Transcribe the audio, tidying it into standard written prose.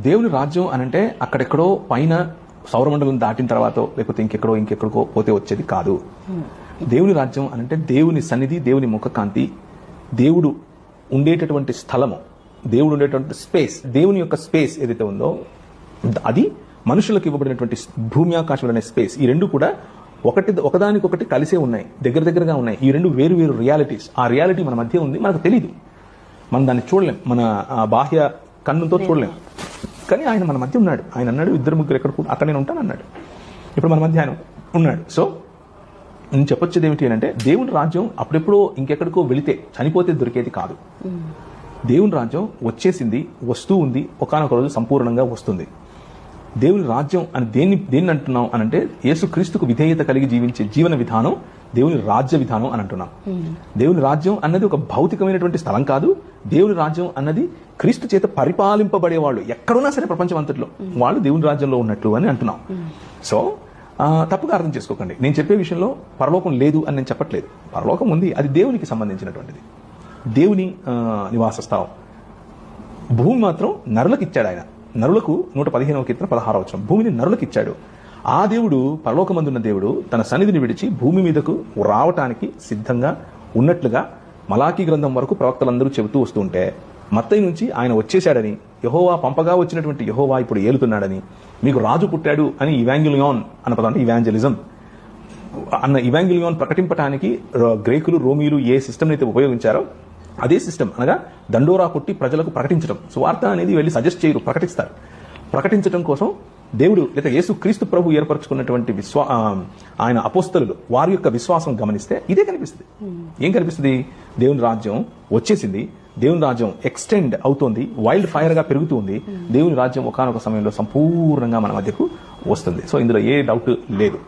దేవుని రాజ్యం అనంటే అక్కడెక్కడో పైన సౌరమండలం దాటిన తర్వాత లేకపోతే ఇంకెక్కడికో పోతే వచ్చేది కాదు. దేవుని రాజ్యం అనంటే దేవుని సన్నిధి, దేవుని ముఖకాంతి, దేవుడు ఉండేటటువంటి స్థలము, దేవుడు ఉండేటువంటి స్పేస్, దేవుని యొక్క స్పేస్ ఏదైతే ఉందో అది మనుషులకు ఇవ్వబడినటువంటి భూమి ఆకాశం అనే స్పేస్. ఈ రెండు కూడా ఒకదానికొకటి కలిసే ఉన్నాయి, దగ్గరగా ఉన్నాయి. ఈ రెండు వేరు వేరు రియాలిటీస్. ఆ రియాలిటీ మన మధ్య ఉంది, మనకు తెలియదు, మనం దాన్ని చూడలేం, మన బాహ్య కన్నుతో చూడలేం. కానీ ఆయన మన మధ్య ఉన్నాడు. ఆయన అన్నాడు, 2-3 అక్కడ నేను ఉంటాను అన్నాడు. ఇప్పుడు మన మధ్య ఆయన ఉన్నాడు. సో నేను చెప్పొచ్చేది ఏమిటి అంటే, దేవుని రాజ్యం అప్పుడెప్పుడో ఇంకెక్కడికో వెళితే చనిపోతే దొరికేది కాదు. దేవుని రాజ్యం వచ్చేసింది, వస్తూ ఉంది, ఒకానొక రోజు సంపూర్ణంగా వస్తుంది. దేవుని రాజ్యం అని దేన్ని అంటున్నాం అనంటే, యేసుక్రీస్తుకు విధేయత కలిగి జీవించే జీవన విధానం దేవుని రాజ్య విధానం అని అంటున్నాం. దేవుని రాజ్యం అన్నది ఒక భౌతికమైనటువంటి స్థలం కాదు. దేవుని రాజ్యం అన్నది క్రీస్తు చేత పరిపాలింపబడేవాళ్ళు ఎక్కడున్నా సరే ప్రపంచం అంతట్లో వాళ్ళు దేవుని రాజ్యంలో ఉన్నట్లు అని అంటున్నాం. సో తప్పుగా అర్థం చేసుకోకండి. నేను చెప్పే విషయంలో పరలోకం లేదు అని నేను చెప్పట్లేదు. పరలోకం ఉంది, అది దేవునికి సంబంధించినటువంటిది, దేవుని నివాస స్థలం. భూమి మాత్రం నరులకు ఇచ్చాడు ఆయన. నరులకు 115వ కీర్తన 16వ వచనం, భూమిని నరులకు ఇచ్చాడు. ఆ దేవుడు, పరలోకమందున్న దేవుడు, తన సన్నిధిని విడిచి భూమి మీదకు రావటానికి సిద్ధంగా ఉన్నట్లుగా మలాకీ గ్రంథం వరకు ప్రవక్తలందరూ చెబుతూ వస్తుంటే, మత్తయి నుంచి ఆయన వచ్చేశాడని, యెహోవా పంపగా వచ్చినటువంటి యెహోవా ఇప్పుడు ఏలుతున్నాడని, మీకు రాజు పుట్టాడు అని ఇవాంగిలియోన్ అన్న పదం, అంటే ఇవాంజలిజం అన్న ఇవాంగిలియోన్ ప్రకటింపటానికి గ్రీకులు, రోమీలు ఏ సిస్టమ్ అయితే ఉపయోగించారో అదే సిస్టమ్, అనగా దండోరా కొట్టి ప్రజలకు ప్రకటించడం. సువార్త అనేది వెళ్ళి సజెస్ట్ చేయరు, ప్రకటిస్తారు. ప్రకటించడం కోసం దేవుడు లేదా యేసు క్రీస్తు ప్రభు ఏర్పరచుకున్నటువంటి ఆయన అపోస్తలులు వారి యొక్క విశ్వాసం గమనిస్తే ఇదే కనిపిస్తుంది. ఏం కనిపిస్తుంది? దేవుని రాజ్యం వచ్చేసింది, దేవుని రాజ్యం ఎక్స్టెండ్ అవుతోంది, వైల్డ్ ఫైర్ గా పెరుగుతుంది. దేవుని రాజ్యం ఒకానొక సమయంలో సంపూర్ణంగా మన మధ్యకు వస్తుంది. సో ఇందులో ఏ డౌట్ లేదు.